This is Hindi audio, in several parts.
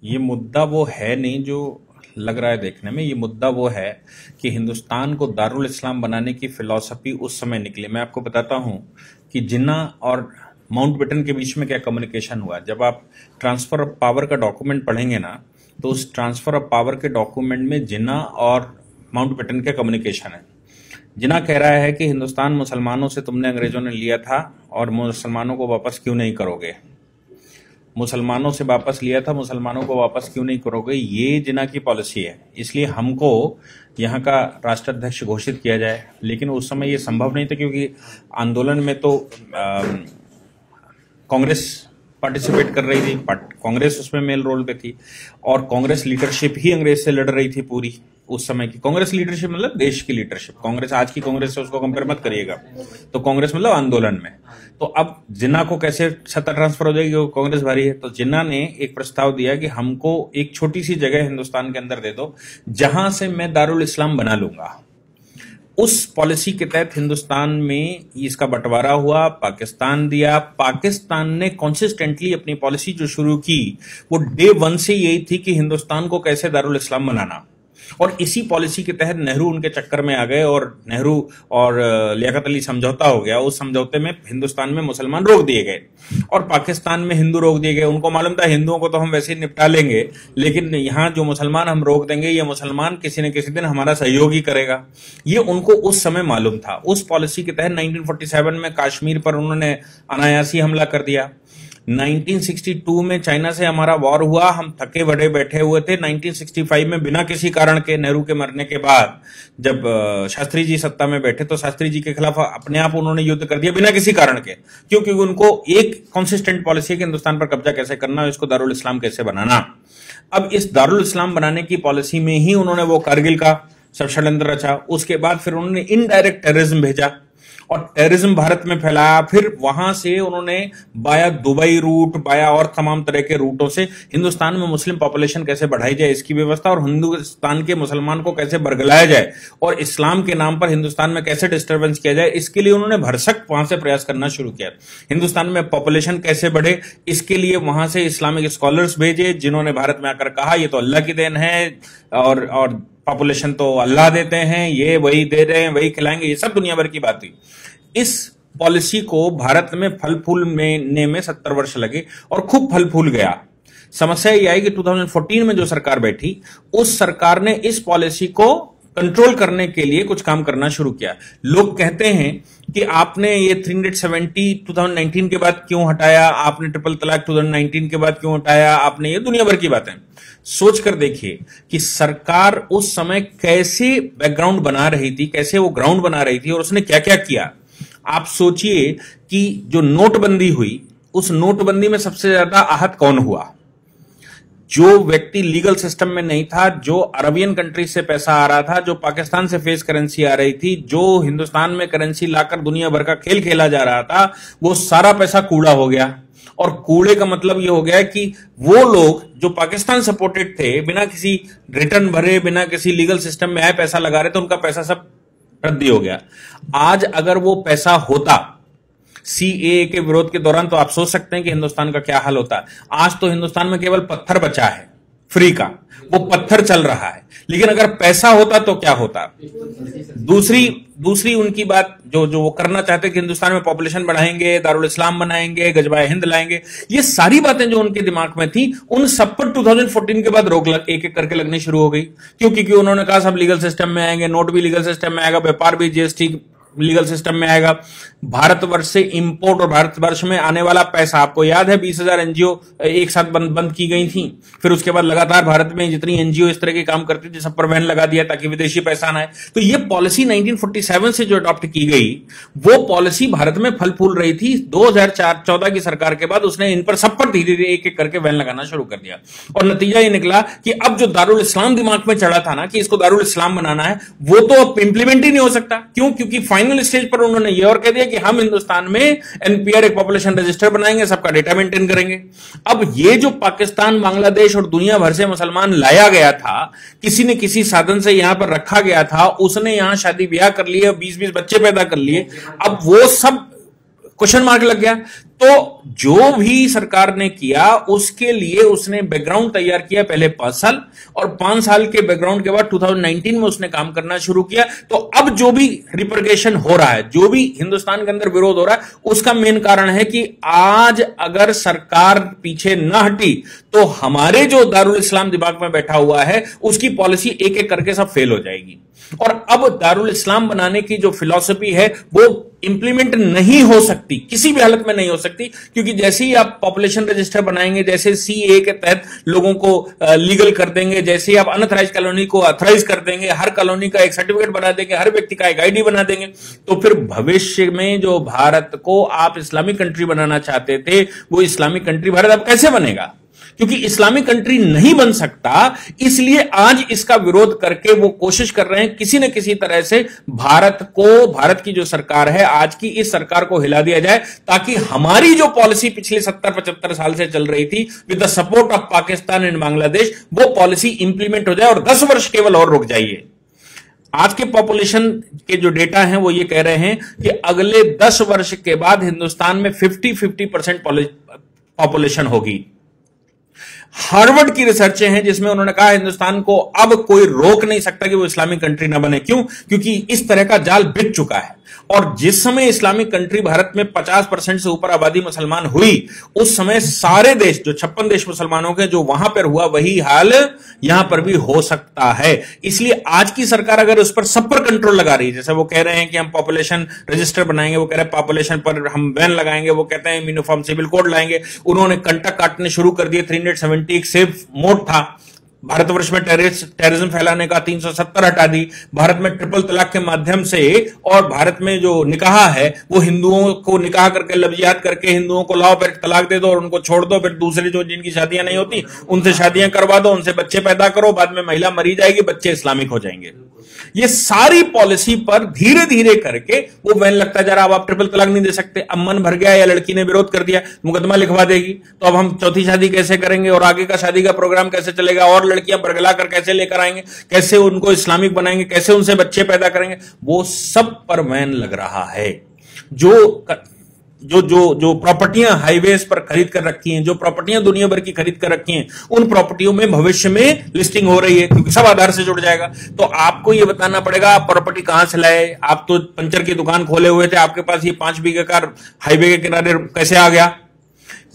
ये मुद्दा वो है नहीं जो लग रहा है देखने में। ये मुद्दा वो है कि हिंदुस्तान को दारुल इस्लाम बनाने की फिलॉसफी उस समय निकली। मैं आपको बताता हूं कि जिन्ना और माउंटबेटन के बीच में क्या कम्युनिकेशन हुआ। जब आप ट्रांसफर ऑफ पावर का डॉक्यूमेंट पढ़ेंगे ना, तो उस ट्रांसफर ऑफ पावर के डॉक्यूमेंट में जिन्ना और माउंटबेटन का कम्युनिकेशन है। जिन्ना कह रहा है कि हिंदुस्तान मुसलमानों से तुमने अंग्रेजों ने लिया था और मुसलमानों को वापस क्यों नहीं करोगे, मुसलमानों से वापस लिया था, मुसलमानों को वापस क्यों नहीं करोगे। ये जिन्ना की पॉलिसी है, इसलिए हमको यहाँ का राष्ट्राध्यक्ष घोषित किया जाए। लेकिन उस समय ये संभव नहीं था क्योंकि आंदोलन में तो कांग्रेस पार्टिसिपेट कर रही थी, कांग्रेस उसमें मेल रोल पे थी और कांग्रेस लीडरशिप ही अंग्रेज से लड़ रही थी। पूरी उस समय की कांग्रेस लीडरशिप मतलब देश की लीडरशिप। कांग्रेस आज की कांग्रेस से उसको कंपेयर मत करिएगा। तो कांग्रेस मतलब आंदोलन में। तो अब जिन्ना को कैसे सत्ता ट्रांसफर हो जाएगी, वो कांग्रेस भारी है। तो जिन्ना ने एक प्रस्ताव दिया कि हमको एक छोटी सी जगह हिंदुस्तान के अंदर दे दो जहां से मैं दारुल इस्लाम बना लूंगा। उस पॉलिसी के तहत हिंदुस्तान में इसका बंटवारा हुआ, पाकिस्तान दिया। पाकिस्तान ने कंसिस्टेंटली अपनी पॉलिसी जो शुरू की वो डे वन से यही थी कि हिंदुस्तान को कैसे दारुल इस्लाम बनाना। और इसी पॉलिसी के तहत नेहरू उनके चक्कर में आ गए और नेहरू और लियाकत अली समझौता हो गया। उस समझौते में हिंदुस्तान में मुसलमान रोक दिए गए और पाकिस्तान में हिंदू रोक दिए गए। उनको मालूम था हिंदुओं को तो हम वैसे ही निपटा लेंगे, लेकिन यहाँ जो मुसलमान हम रोक देंगे, ये मुसलमान किसी न किसी दिन हमारा सहयोग ही करेगा। ये उनको उस समय मालूम था। उस पॉलिसी के तहत 1947 में कश्मीर पर उन्होंने अनायासी हमला कर दिया। 1962 में चाइना से हमारा वॉर हुआ, हम थके बड़े बैठे हुए थे। 1965 में बिना किसी कारण के, नेहरू के मरने के बाद जब शास्त्री जी सत्ता में बैठे, तो शास्त्री जी के खिलाफ अपने आप उन्होंने युद्ध कर दिया बिना किसी कारण के। क्योंकि उनको एक कंसिस्टेंट पॉलिसी है कि हिंदुस्तान पर कब्जा कैसे करना है, इसको दारुल इस्लाम कैसे बनाना। अब इस दारुल इस्लाम बनाने की पॉलिसी में ही उन्होंने वो कारगिल का सब षड्यंत्र रचा। उसके बाद फिर उन्होंने इनडायरेक्ट टेररिज्म भेजा और टेररिज्म भारत में फैलाया। फिर वहां से उन्होंने बाया दुबई रूट, बाया और तमाम तरह के रूटों से हिंदुस्तान में मुस्लिम पॉपुलेशन कैसे बढ़ाई जाए इसकी व्यवस्था, और हिंदुस्तान के मुसलमान को कैसे बरगलाया जाए और इस्लाम के नाम पर हिंदुस्तान में कैसे डिस्टर्बेंस किया जाए, इसके लिए उन्होंने भरसक वहां से प्रयास करना शुरू किया। हिंदुस्तान में पॉपुलेशन कैसे बढ़े, इसके लिए वहां से इस्लामिक स्कॉलर्स भेजे जिन्होंने भारत में आकर कहा ये तो अल्लाह की देन है और पॉपुलेशन तो अल्लाह देते हैं, ये वही दे रहे हैं, वही खिलाएंगे, ये सब दुनिया भर की बात थी। इस पॉलिसी को भारत में फल फूल में 70 वर्ष लगे और खूब फल फूल गया। समस्या यह आई कि 2014 में जो सरकार बैठी, उस सरकार ने इस पॉलिसी को कंट्रोल करने के लिए कुछ काम करना शुरू किया। लोग कहते हैं कि आपने ये 370 2019 के बाद क्यों हटाया, आपने ट्रिपल तलाक 2019 के बाद क्यों हटाया, आपने ये दुनिया भर की बातें। सोच कर देखिए कि सरकार उस समय कैसे बैकग्राउंड बना रही थी, कैसे वो ग्राउंड बना रही थी और उसने क्या क्या किया। आप सोचिए कि जो नोटबंदी हुई, उस नोटबंदी में सबसे ज्यादा आहत कौन हुआ? जो व्यक्ति लीगल सिस्टम में नहीं था, जो अरबियन कंट्री से पैसा आ रहा था, जो पाकिस्तान से फेस करेंसी आ रही थी, जो हिंदुस्तान में करेंसी लाकर दुनिया भर का खेल खेला जा रहा था, वो सारा पैसा कूड़ा हो गया। और कूड़े का मतलब ये हो गया कि वो लोग जो पाकिस्तान सपोर्टेड थे, बिना किसी रिटर्न भरे, बिना किसी लीगल सिस्टम में आए पैसा लगा रहे थे, उनका पैसा सब रद्दी हो गया। आज अगर वो पैसा होता सीएए के विरोध के दौरान, तो आप सोच सकते हैं कि हिंदुस्तान का क्या हाल होता। आज तो हिंदुस्तान में केवल पत्थर बचा है फ्री का, वो पत्थर चल रहा है। लेकिन अगर पैसा होता तो क्या होता? दूसरी उनकी बात जो वो करना चाहते कि हिंदुस्तान में पॉपुलेशन बढ़ाएंगे, दारुल इस्लाम बनाएंगे, गजबाए हिंद लाएंगे, ये सारी बातें जो उनके दिमाग में थी, उन सब पर 2014 के बाद रोक एक एक करके लगनी शुरू हो गई। क्योंकि उन्होंने कहा सब लीगल सिस्टम में आएंगे, नोट भी लीगल सिस्टम में आएगा, व्यापार भी जीएसटी लीगल सिस्टम में आएगा, भारतवर्ष से इंपोर्ट और भारतवर्ष में आने वाला पैसा, आपको याद है 20,000 एनजीओ एक साथ बंद की गई थी। फिर उसके बाद लगातार भारत में जितनी एनजीओ इस तरह के काम करती थी सब पर बैन लगा दिया ताकि विदेशी पैसा ना आए। तो ये पॉलिसी 1947 से जो अडॉप्ट की गई, वो पॉलिसी भारत में फल फूल रही थी। 2014 की सरकार के बाद उसने इन पर सब पर धीरे धीरे एक एक करके बैन लगाना शुरू कर दिया और नतीजा ये निकला कि अब जो दारुल इस्लाम दिमाग में चढ़ा था ना कि इसको दारुल इस्लाम बनाना है, वो तो अब इंप्लीमेंट ही नहीं हो सकता। क्यों? क्योंकि फाइनल स्टेज पर उन्होंने ये और कह दिया कि हम हिंदुस्तान में एनपीआर एक पॉपुलेशन रजिस्टर बनाएंगे, सबका डेटा मेंटेन करेंगे। अब ये जो पाकिस्तान, बांग्लादेश और दुनिया भर से मुसलमान लाया गया था, किसी न किसी साधन से यहां पर रखा गया था, उसने यहां शादी ब्याह कर लिए, 20-20 बच्चे पैदा कर लिए, अब वो सब क्वेश्चन मार्क लग गया। तो जो भी सरकार ने किया उसके लिए उसने बैकग्राउंड तैयार किया, पहले 5 साल, और 5 साल के बैकग्राउंड के बाद 2019 में उसने काम करना शुरू किया। तो अब जो भी रिप्रिकेशन हो रहा है, जो भी हिंदुस्तान के अंदर विरोध हो रहा है, उसका मेन कारण है कि आज अगर सरकार पीछे न हटी तो हमारे जो दारुल इस्लाम दिमाग में बैठा हुआ है उसकी पॉलिसी एक एक करके सब फेल हो जाएगी। और अब दारुल इस्लाम बनाने की जो फिलॉसफी है वो इंप्लीमेंट नहीं हो सकती, किसी भी हालत में नहीं हो सकती, क्योंकि जैसे ही आप पॉपुलेशन रजिस्टर बनाएंगे, जैसे सीए के तहत लोगों को लीगल कर देंगे, जैसे ही आप अनऑथराइज कॉलोनी को ऑथराइज कर देंगे, हर कॉलोनी का एक सर्टिफिकेट बना देंगे, हर व्यक्ति का एक आईडी बना देंगे, तो फिर भविष्य में जो भारत को आप इस्लामिक कंट्री बनाना चाहते थे वो इस्लामिक कंट्री भारत अब कैसे बनेगा? क्योंकि इस्लामिक कंट्री नहीं बन सकता, इसलिए आज इसका विरोध करके वो कोशिश कर रहे हैं किसी न किसी तरह से भारत की जो सरकार है, आज की इस सरकार को हिला दिया जाए, ताकि हमारी जो पॉलिसी पिछले 70-75 साल से चल रही थी with the support of Pakistan and Bangladesh, वो पॉलिसी इंप्लीमेंट हो जाए और 10 वर्ष केवल और रुक जाइए। आज के पॉपुलेशन के जो डेटा हैं वो ये कह रहे हैं कि अगले 10 वर्ष के बाद हिंदुस्तान में 50% पॉपुलेशन होगी। हार्वर्ड की रिसर्चें हैं जिसमें उन्होंने कहा हिंदुस्तान को अब कोई रोक नहीं सकता कि वो इस्लामिक कंट्री ना बने। क्यों? क्योंकि इस तरह का जाल बिछ चुका है। और जिस समय इस्लामिक कंट्री भारत में 50% से ऊपर आबादी मुसलमान हुई, उस समय सारे देश, जो 56 देश मुसलमानों के, जो वहां पर हुआ वही हाल यहां पर भी हो सकता है। इसलिए आज की सरकार अगर उस पर सब पर कंट्रोल लगा रही है, जैसे वो कह रहे हैं कि हम पॉपुलेशन रजिस्टर बनाएंगे, वो कह रहे हैं पॉपुलेशन पर हम बैन लगाएंगे, वो कहते हैं यूनिफॉर्म सिविल कोड लाएंगे, उन्होंने कंटक काटने शुरू कर दिए। 370 एक सेफ मोड था भारतवर्ष में टेररिज्म फैलाने का, 370 हटा दी। भारत में ट्रिपल तलाक के माध्यम से, और भारत में जो निकाह है वो हिंदुओं को निकाह करके लफ्जियात करके हिंदुओं को लाओ, फिर तलाक दे दो और उनको छोड़ दो, फिर दूसरे जो जिनकी शादियां नहीं होती उनसे शादियां करवा दो, उनसे बच्चे पैदा करो, बाद में महिला मरी जाएगी, बच्चे इस्लामिक हो जाएंगे। ये सारी पॉलिसी पर धीरे धीरे करके वो बैन लगता जा रहा। अब आप ट्रिपल तलाक नहीं दे सकते, अब मन भर गया या लड़की ने विरोध कर दिया, मुकदमा लिखवा देगी, तो अब हम चौथी शादी कैसे करेंगे और आगे का शादी का प्रोग्राम कैसे चलेगा, और लड़कियां बरगला कर कैसे लेकर आएंगे, कैसे उनको इस्लामिक बनाएंगे, कैसे उनसे बच्चे पैदा करेंगे, वो सब पर बैन लग रहा है। जो प्रॉपर्टियां हाईवेज पर खरीद कर रखी हैं, जो प्रॉपर्टियां दुनिया भर की खरीद कर रखी हैं, उन प्रॉपर्टियों में भविष्य में लिस्टिंग हो रही है, क्योंकि सब आधार से जुड़ जाएगा। तो आपको ये बताना पड़ेगा आप प्रॉपर्टी कहां से लाए, आप तो पंचर की दुकान खोले हुए थे, आपके पास ये 5 बीघे का हाईवे के किनारे कैसे आ गया?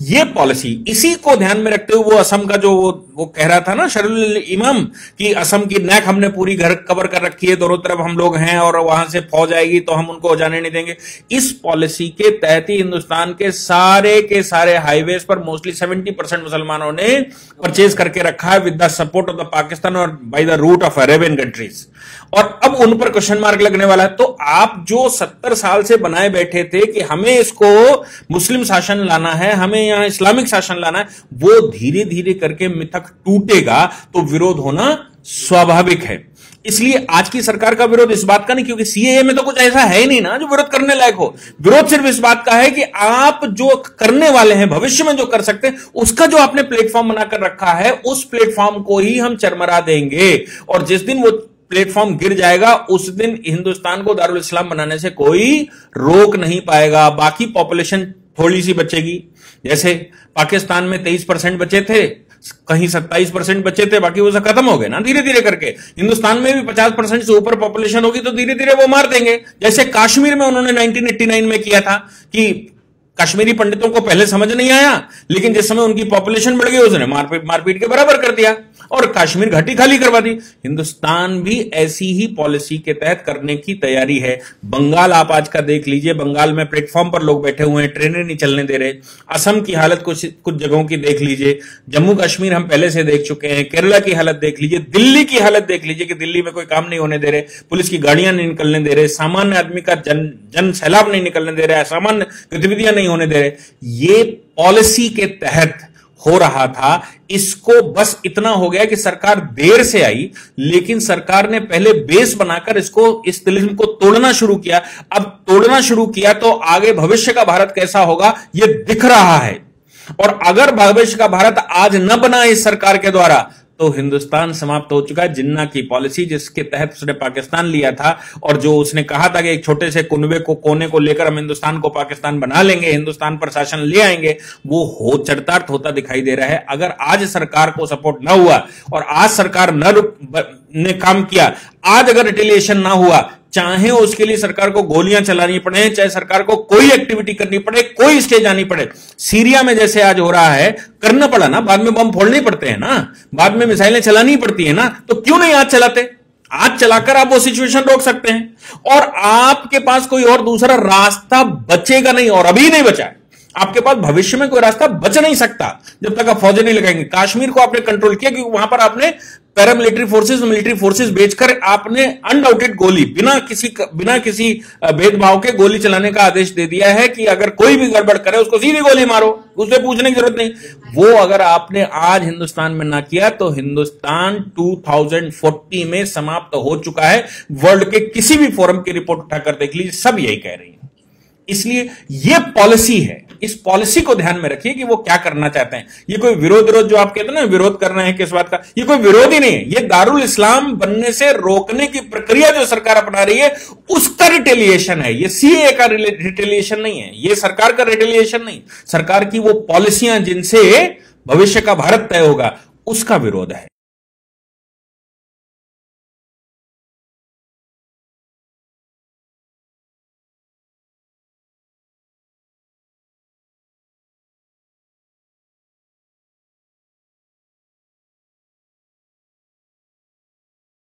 ये पॉलिसी, इसी को ध्यान में रखते हुए वो असम का जो वो कह रहा था ना शरीरुल इमाम, कि असम की नैक हमने पूरी घर कवर कर रखी है, दोनों तरफ हम लोग हैं और वहां से फौज आएगी तो हम उनको जाने नहीं देंगे। इस पॉलिसी के तहत ही हिंदुस्तान के सारे हाईवेज पर मोस्टली 70% मुसलमानों ने परचेज करके रखा है with the support of the Pakistan और by the route of Arabian countries. और अब उन पर क्वेश्चन मार्क लगने वाला है। तो आप जो 70 साल से बनाए बैठे थे कि हमें इसको मुस्लिम शासन लाना है, हमें यहां इस्लामिक शासन लाना है, वो धीरे धीरे करके मिथक टूटेगा तो विरोध होना स्वाभाविक है। इसलिए आज की सरकार का विरोध इस बात का नहीं, क्योंकि सीएए में तो कुछ ऐसा है ही नहीं ना जो विरोध करने लायक हो। विरोध सिर्फ इस बात का है कि आप जो करने वाले हैं, भविष्य में जो कर सकते हैं, उसका जो आपने प्लेटफॉर्म बनाकर रखा है, उस प्लेटफॉर्म को ही हम चरमरा देंगे। और जिस दिन वो प्लेटफॉर्म गिर जाएगा उस दिन हिंदुस्तान को दारुल इस्लाम बनाने से कोई रोक नहीं पाएगा। बाकी पॉपुलेशन थोड़ी सी बचेगी, जैसे पाकिस्तान में 23% बचे थे, कहीं 27% बचे थे, बाकी वो सब खत्म हो गए ना धीरे धीरे करके। हिंदुस्तान में भी 50% से ऊपर पॉपुलेशन होगी तो धीरे धीरे वो मार देंगे। जैसे कश्मीर में उन्होंने 1989 में किया था कि कश्मीरी पंडितों को पहले समझ नहीं आया, लेकिन जिस समय उनकी पॉपुलेशन बढ़ गई उसने मारपीट के बराबर कर दिया और कश्मीर घाटी खाली करवा दी। हिंदुस्तान भी ऐसी ही पॉलिसी के तहत करने की तैयारी है। बंगाल आप आज का देख लीजिए, बंगाल में प्लेटफॉर्म पर लोग बैठे हुए हैं, ट्रेनें नहीं चलने दे रहे। असम की हालत कुछ जगहों की देख लीजिए, जम्मू कश्मीर हम पहले से देख चुके हैं, केरला की हालत देख लीजिए, दिल्ली की हालत देख लीजिए कि दिल्ली में कोई काम नहीं होने दे रहे, पुलिस की गाड़ियां नहीं निकलने दे रहे, सामान्य आदमी का जन सैलाब नहीं निकलने दे रहे, असामान्य गतिविधियां नहीं होने दे रहे। ये पॉलिसी के तहत हो रहा था। इसको बस इतना हो गया कि सरकार देर से आई, लेकिन सरकार ने पहले बेस बनाकर इस तिलिस्म को तोड़ना शुरू किया। अब तोड़ना शुरू किया तो आगे भविष्य का भारत कैसा होगा यह दिख रहा है। और अगर भविष्य का भारत आज न बना इस सरकार के द्वारा तो हिंदुस्तान समाप्त हो चुका है। जिन्ना की पॉलिसी जिसके तहत उसने पाकिस्तान लिया था और जो उसने कहा था कि एक छोटे से कुनबे को कोने को लेकर हम हिंदुस्तान को पाकिस्तान बना लेंगे, हिंदुस्तान पर शासन ले आएंगे, वो हो चरितार्थ होता दिखाई दे रहा है। अगर आज सरकार को सपोर्ट ना हुआ और आज सरकार ने काम किया, आज अगर रिटेलिएशन ना हुआ, चाहे उसके लिए सरकार को गोलियां चलानी पड़े, चाहे सरकार को कोई एक्टिविटी करनी पड़े, कोई स्टेज आनी पड़े, सीरिया में जैसे आज हो रहा है, करना पड़ा ना, बाद में बम फोड़ने पड़ते हैं ना, बाद में मिसाइलें चलानी पड़ती है ना, तो क्यों नहीं आज चलाते? आज चलाकर आप वो सिचुएशन रोक सकते हैं और आपके पास कोई और दूसरा रास्ता बचेगा नहीं, और अभी नहीं बचा है। आपके पास भविष्य में कोई रास्ता बच नहीं सकता जब तक आप फौजें नहीं लगाएंगे। कश्मीर को आपने कंट्रोल किया क्योंकि वहां पर आपने पैरामिलिट्री फोर्सेस, मिलिट्री फोर्सेस भेजकर आपने अनडाउटेड गोली, बिना किसी भेदभाव के गोली चलाने का आदेश दे दिया है कि अगर कोई भी गड़बड़ करे उसको सीधी गोली मारो, उससे पूछने की जरूरत नहीं। वो अगर आपने आज हिंदुस्तान में ना किया तो हिंदुस्तान 2040 में समाप्त हो चुका है। वर्ल्ड के किसी भी फोरम की रिपोर्ट उठाकर देख लीजिए, सब यही कह रही है। इसलिए यह पॉलिसी है, इस पॉलिसी को ध्यान में रखिए कि वो क्या करना चाहते हैं। ये कोई विरोध जो आप कहते हैं ना, विरोध कर रहे हैं किस बात का, ये कोई विरोध ही नहीं है। ये दारुल इस्लाम बनने से रोकने की प्रक्रिया जो सरकार अपना रही है उसका रिटेलिएशन है। ये सीए का रिटेलिएशन नहीं है, ये सरकार का रिटेलिएशन नहीं, सरकार की वो पॉलिसियां जिनसे भविष्य का भारत तय होगा उसका विरोध है।